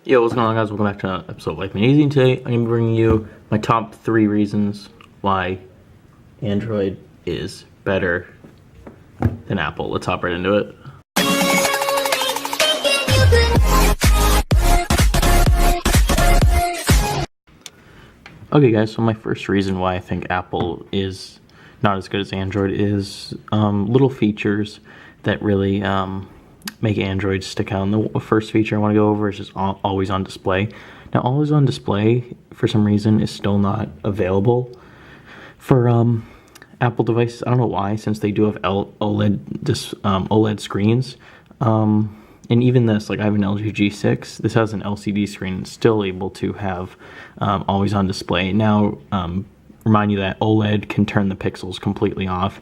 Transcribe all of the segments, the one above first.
Yo, what's going on, guys? Welcome back to an episode of Life Made Easy. And today I'm going to be bringing you my top 3 reasons why Android is better than Apple. Let's hop right into it. Okay, guys, so my first reason why I think Apple is not as good as Android is little features that really make Android stick out. And the first feature I want to go over is just always on display. Now, always on display, for some reason, is still not available for Apple devices. I don't know why, since they do have OLED screens. And even this, like I have an LG G6, this has an LCD screen, it's still able to have always on display. Now, remind you that OLED can turn the pixels completely off.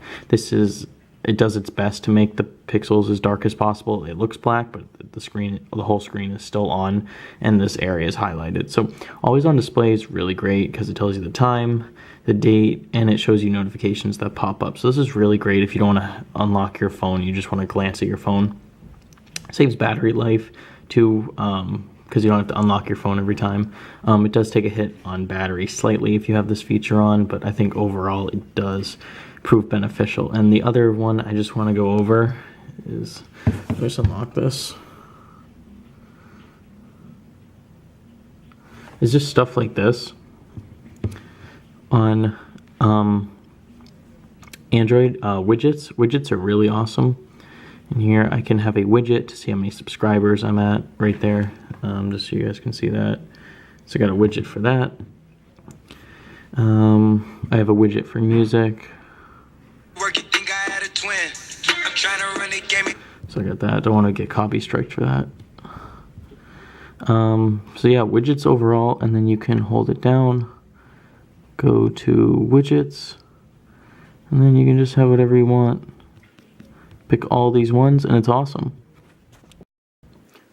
It does its best to make the pixels as dark as possible. It looks black, but the whole screen is still on, and this area is highlighted. So always on display is really great because it tells you the time, the date, and it shows you notifications that pop up. So this is really great if you don't want to unlock your phone, you just want to glance at your phone. Saves battery life too, because you don't have to unlock your phone every time. It does take a hit on battery slightly if you have this feature on, but I think overall it does prove beneficial. And the other one I just want to go over is, let's unlock this, is just stuff like this on Android. Widgets are really awesome. And here I can have a widget to see how many subscribers I'm at right there, just so you guys can see that. So I got a widget for that. I have a widget for music. So I got that. I don't want to get copy striked for that. So yeah, widgets overall, and then you can hold it down, go to widgets, and then you can just have whatever you want. Pick all these ones, and it's awesome.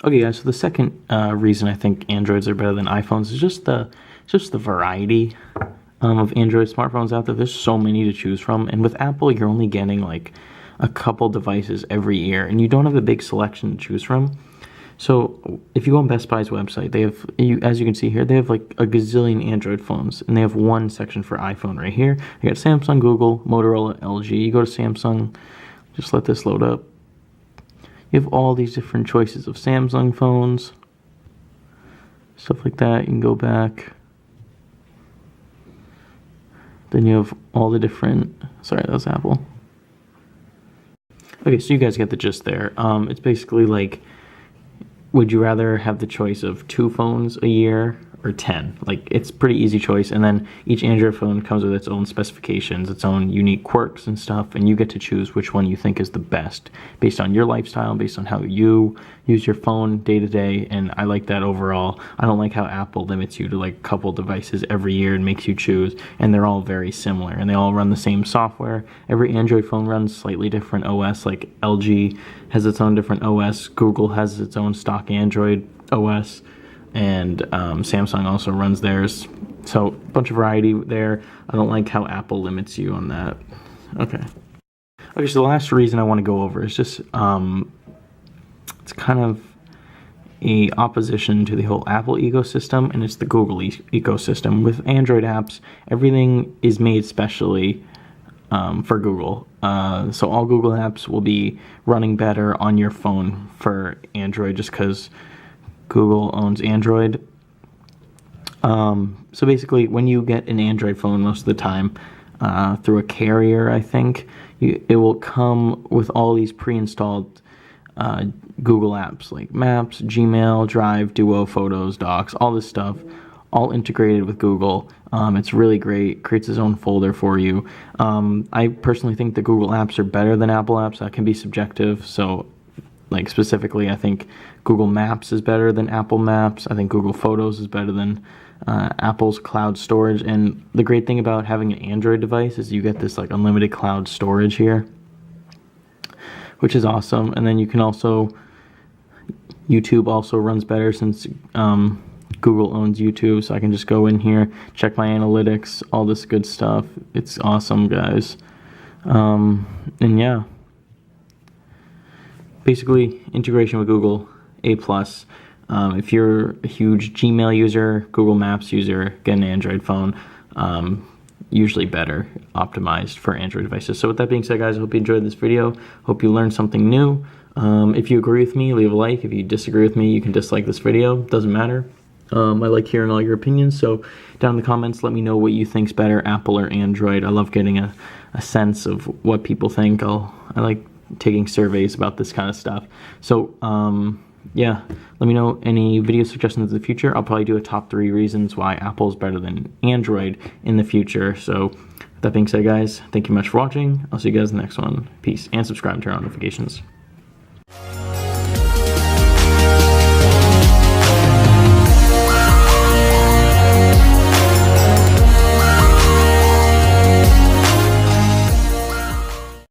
Okay, guys, so the second reason I think Androids are better than iPhones is just the variety of Android smartphones out there. There's so many to choose from, and with Apple, you're only getting like a couple devices every year, and you don't have a big selection to choose from. So if you go on Best Buy's website, they have, as you can see here, they have like a gazillion Android phones, and they have one section for iPhone right here. You got Samsung, Google, Motorola, LG. You go to Samsung. Just let this load up. You have all these different choices of Samsung phones, stuff like that. You can go back. Then you have all the different, sorry, that was Apple. Okay, so you guys get the gist there. It's basically like, would you rather have the choice of 2 phones a year or 10? Like, it's a pretty easy choice, and then each Android phone comes with its own specifications, its own unique quirks and stuff, and you get to choose which one you think is the best based on your lifestyle, based on how you use your phone day to day. And I like that overall. I don't like how Apple limits you to like a couple devices every year and makes you choose, and they're all very similar and they all run the same software. Every Android phone runs slightly different OS. Like LG has its own different OS, Google has its own stock Android OS, and Samsung also runs theirs. So a bunch of variety there. I don't like how Apple limits you on that. Okay, so the last reason I want to go over is just it's kind of a opposition to the whole Apple ecosystem, and it's the Google ecosystem. With Android apps, everything is made specially for Google. So all Google apps will be running better on your phone for Android just because Google owns Android. So basically, when you get an Android phone most of the time through a carrier, I think, it will come with all these pre-installed Google apps like Maps, Gmail, Drive, Duo, Photos, Docs, all this stuff, all integrated with Google. It's really great. Creates its own folder for you. I personally think the Google apps are better than Apple apps. That can be subjective. So, like specifically, I think Google Maps is better than Apple Maps. I think Google Photos is better than Apple's cloud storage. And the great thing about having an Android device is you get this like unlimited cloud storage here, which is awesome. And then you can also, YouTube also runs better since Google owns YouTube, so I can just go in here, check my analytics, all this good stuff. It's awesome, guys. And yeah, basically integration with Google, A+. If you're a huge Gmail user, Google Maps user, get an Android phone. Usually better optimized for Android devices. So with that being said, guys, I hope you enjoyed this video. Hope you learned something new. If you agree with me, leave a like. If you disagree with me, you can dislike this video. Doesn't matter. I like hearing all your opinions. So down in the comments, let me know what you think's better, Apple or Android. I love getting a sense of what people think. I like taking surveys about this kind of stuff. So yeah, let me know any video suggestions in the future. I'll probably do a top 3 reasons why Apple is better than Android in the future. So with that being said, guys, thank you much for watching. I'll see you guys in the next one. Peace, and subscribe and turn on notifications.